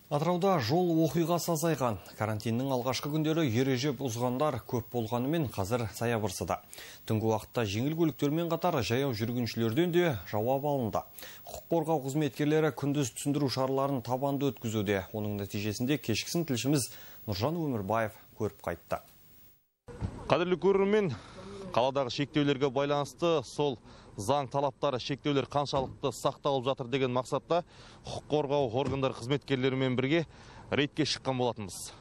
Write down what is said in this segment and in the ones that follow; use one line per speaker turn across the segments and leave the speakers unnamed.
Атырауда жол оқиғасы азайған. Карантиннің алғашқы күндері ереже бұзғандар көп болғанымен қазір саябырсыда. Түнгі уақытта жеңіл көліктермен қатар жаяу жүргіншілерден де жауап алынды. Құқық қорғау қызметкерлері күндіз түсіндіру шараларын табанды өткізуде. Оның нәтижесінде кешкісін тілшіміз Нұржан Өмірбаев көріп қайтты.
Қадірлі көрермен, қаладағы шектеулерге байланысты сол заң талаптары шектеулер қаншалықты сақталып жатыр деген мақсатта құқық қорғау органдар қызметкерлерімен бірге рейдке шыққан болатынбыз.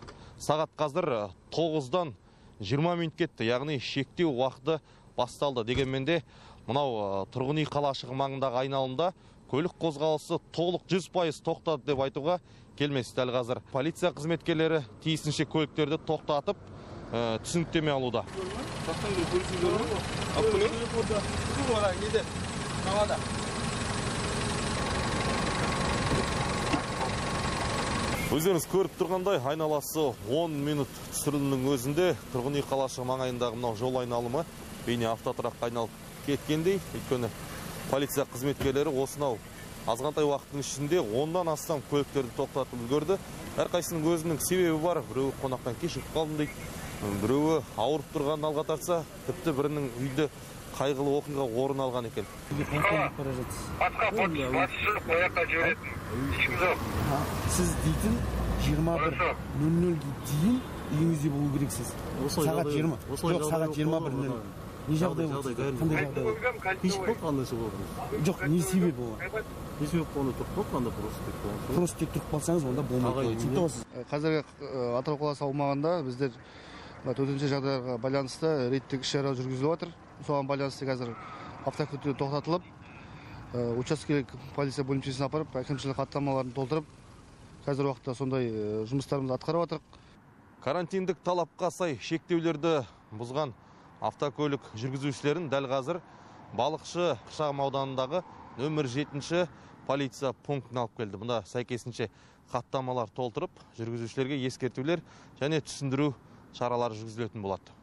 Сағат қазір 9-дан 20 минут кетті, яғни шектеу уақыты басталды. Дегенмен де мынау тұрғын үй қалашығы маңындағы айналымда көлік қозғалысы толық 100% тоқтады деп айтуға келмес. Дәл қазір полиция қызметкерлері тиісінше көліктерді тоқтатып түсініктеме алуда. Өздеріңіз көріп тұрғандай, айналасы 10 минут түсірілімнің өзінде тұрғын үй қалашығы маңайындағы мынау жол айналымы бейне автотұраққа айналып кеткендей. Өйткені полиция қызметкерлері осынау азғантай уақыттың ішінде 10-дан астам көліктерді тоқтатып үлгерді. Әрқайсының өзінің себебі бар. Біреуі қонақтан кешігіп қалдым дейді, біреуі ауырып тұрғанын алға тартса, тіпті бірінің үйде қайғылы оқиға орын алған екен.
Сіз дейтін 21:00-ге дейін үйіңізде болу керексіз. Сағат 20. Жоқ, сағат 21:00. Не жағдай болды? Қандай жағдай болды?
Кешіп болды, қандай болды?
Жоқ, не себеп болған?
Не себеп болғанда тұрып қалды, қандай
просто тек тұрып қалсаңыз, онда болмайды.
Қазіргі Атырау қаласы аумағында біздер төтенше жағдайға байланысты рейдтік іс-шара жүргізіліп жатыр. Соған байланысты қазір автокөліктер тоқтатылып, учаскелік полиция бөлімшесіне апарып, әкімшілік хаттамаларын толтырып, қазір уақытта сондай жұмыстарымызды атқарып жатырық.
Карантиндік талапқа сай шектеулерді бұзған автокөлік жүргізушілерін дәл қазір Балықшы шағын ауданындағы нөмір 7 полиция пунктіне алып келді. Бұнда сәйкесінше хаттамалар толтырып, жүргізушілерге ескертулер және түсіндіру шаралары жүргізілетін болады.